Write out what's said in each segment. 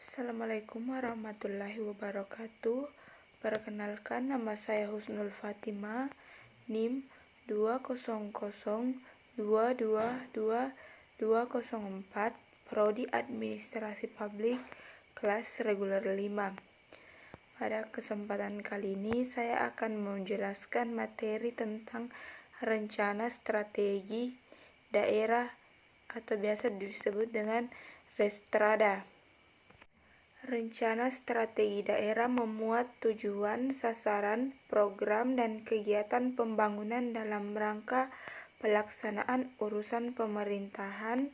Assalamualaikum warahmatullahi wabarakatuh. Perkenalkan, nama saya Husnul Fatimah, NIM 200222204, Prodi Administrasi Publik, kelas reguler 5. Pada kesempatan kali ini saya akan menjelaskan materi tentang rencana strategi daerah atau biasa disebut dengan Restrada. Rencana strategi daerah memuat tujuan, sasaran, program, dan kegiatan pembangunan dalam rangka pelaksanaan urusan pemerintahan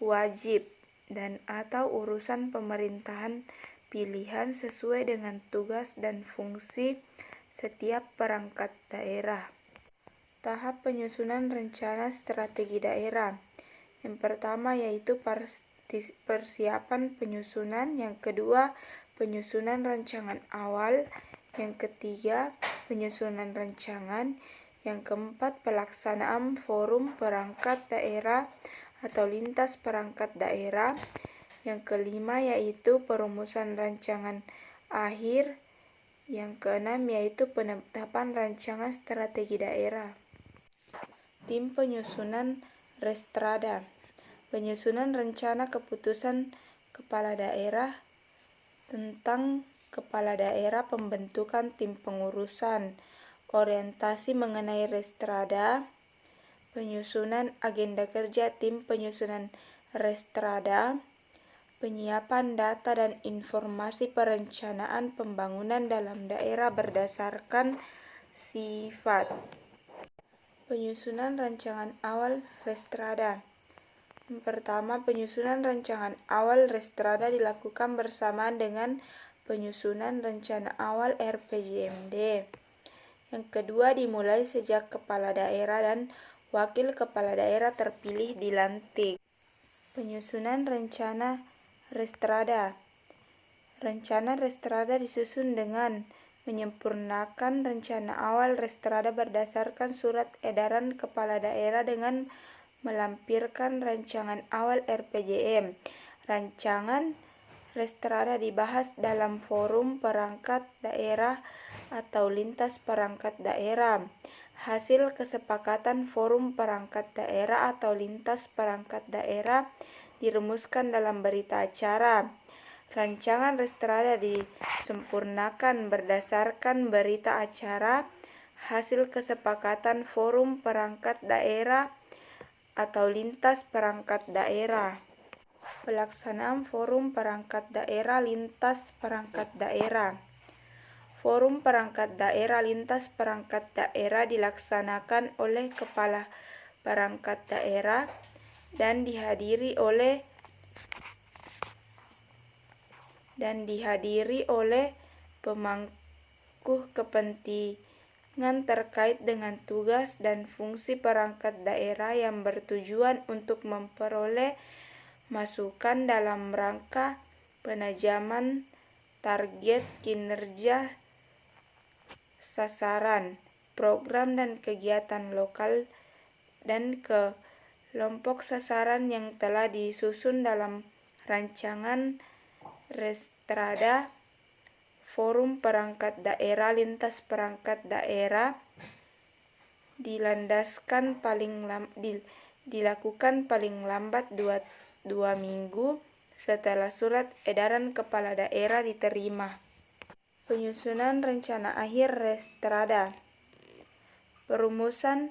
wajib dan/atau urusan pemerintahan pilihan sesuai dengan tugas dan fungsi setiap perangkat daerah. Tahap penyusunan rencana strategi daerah. Yang pertama yaitu persiapan penyusunan, yang kedua penyusunan rancangan awal, yang ketiga penyusunan rancangan, yang keempat pelaksanaan forum perangkat daerah atau lintas perangkat daerah, yang kelima yaitu perumusan rancangan akhir, yang keenam yaitu penetapan rancangan strategi daerah. Tim penyusunan Restrada. Penyusunan rencana keputusan kepala daerah tentang kepala daerah, pembentukan tim pengurusan, orientasi mengenai Restrada, penyusunan agenda kerja tim penyusunan Restrada, penyiapan data dan informasi perencanaan pembangunan dalam daerah berdasarkan sifat. Penyusunan rancangan awal Restrada. Yang pertama, penyusunan rancangan awal Restrada dilakukan bersamaan dengan penyusunan rencana awal RPJMD. Yang kedua, dimulai sejak kepala daerah dan wakil kepala daerah terpilih dilantik. Penyusunan rencana Restrada. Rencana Restrada disusun dengan menyempurnakan rencana awal Restrada berdasarkan surat edaran kepala daerah dengan melampirkan rancangan awal RPJM. Rancangan Restrada dibahas dalam forum perangkat daerah atau lintas perangkat daerah. Hasil kesepakatan forum perangkat daerah atau lintas perangkat daerah dirumuskan dalam berita acara. Rancangan Restrada disempurnakan berdasarkan berita acara hasil kesepakatan forum perangkat daerah atau lintas perangkat daerah. Pelaksanaan forum perangkat daerah lintas perangkat daerah. Forum perangkat daerah lintas perangkat daerah dilaksanakan oleh kepala perangkat daerah dan dihadiri oleh pemangku kepentingan terkait dengan tugas dan fungsi perangkat daerah yang bertujuan untuk memperoleh masukan dalam rangka penajaman target kinerja, sasaran, program dan kegiatan lokal dan kelompok sasaran yang telah disusun dalam rancangan Restrada. Forum perangkat daerah lintas perangkat daerah dilakukan paling lambat 2 minggu setelah surat edaran kepala daerah diterima. Penyusunan rencana akhir Restrada. Perumusan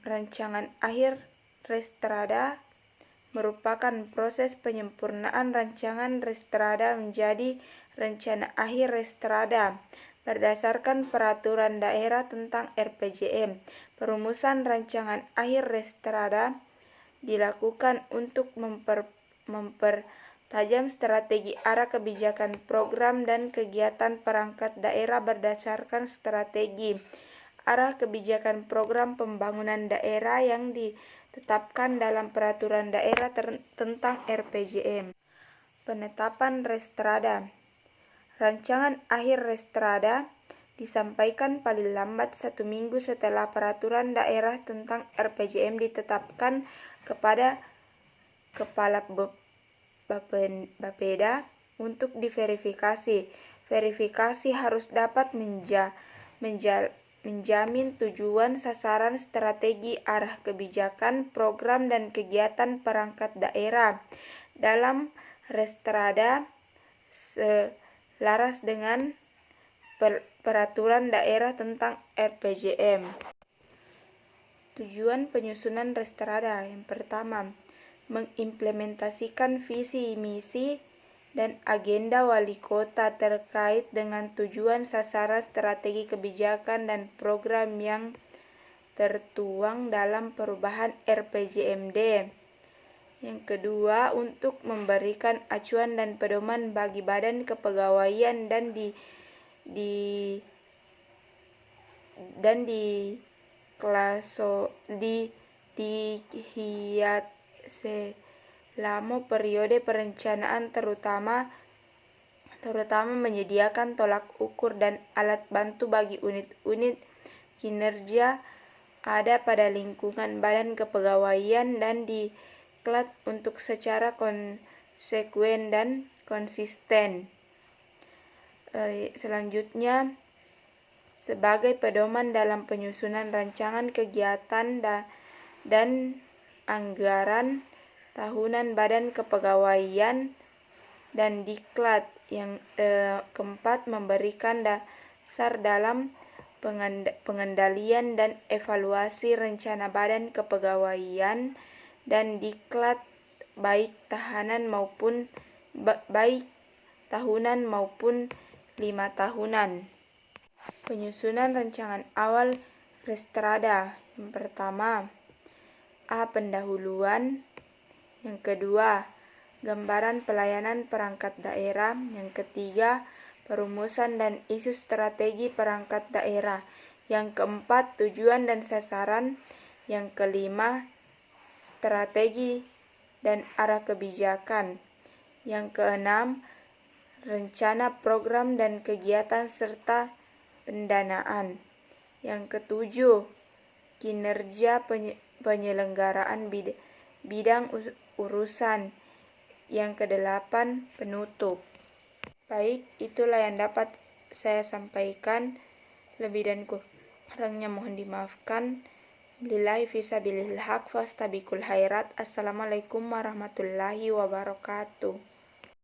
rancangan akhir Restrada merupakan proses penyempurnaan rancangan Restrada menjadi rencana akhir Restrada berdasarkan peraturan daerah tentang RPJM. Perumusan rancangan akhir Restrada dilakukan untuk mempertajam strategi arah kebijakan program dan kegiatan perangkat daerah berdasarkan strategi arah kebijakan program pembangunan daerah yang ditetapkan dalam peraturan daerah tentang RPJM. Penetapan Restrada. Rancangan akhir Restrada disampaikan paling lambat 1 minggu setelah peraturan daerah tentang RPJM ditetapkan kepada Kepala Bapeda untuk diverifikasi. Verifikasi harus dapat menjamin tujuan, sasaran, strategi, arah kebijakan, program, dan kegiatan perangkat daerah dalam Restrada selaras dengan peraturan daerah tentang RPJM. Tujuan penyusunan Restrada yang pertama, mengimplementasikan visi misi dan agenda wali kota terkait dengan tujuan, sasaran, strategi kebijakan dan program yang tertuang dalam perubahan RPJMD. Yang kedua, untuk memberikan acuan dan pedoman bagi badan kepegawaian dan dihiat selama periode perencanaan, terutama menyediakan tolak ukur dan alat bantu bagi unit-unit kinerja ada pada lingkungan badan kepegawaian dan diklat untuk secara konsekuen dan konsisten. Selanjutnya, sebagai pedoman dalam penyusunan rancangan kegiatan dan anggaran tahunan badan kepegawaian dan diklat. Yang keempat, memberikan dasar dalam pengendalian dan evaluasi rencana badan kepegawaian dan diklat baik tahunan maupun 5 tahunan. Penyusunan rancangan awal Restrada. Yang pertama, pendahuluan. Yang kedua, gambaran pelayanan perangkat daerah. Yang ketiga, perumusan dan isu strategi perangkat daerah. Yang keempat, tujuan dan sasaran. Yang kelima, strategi dan arah kebijakan. Yang keenam, rencana program dan kegiatan serta pendanaan. Yang ketujuh, kinerja penyelenggaraan bidang urusan. Yang kedelapan, penutup. Baik, itulah yang dapat saya sampaikan. Lebih dan kurangnya mohon dimaafkan. Billahi fisabilil haq fastabiqul khairat. Assalamualaikum warahmatullahi wabarakatuh.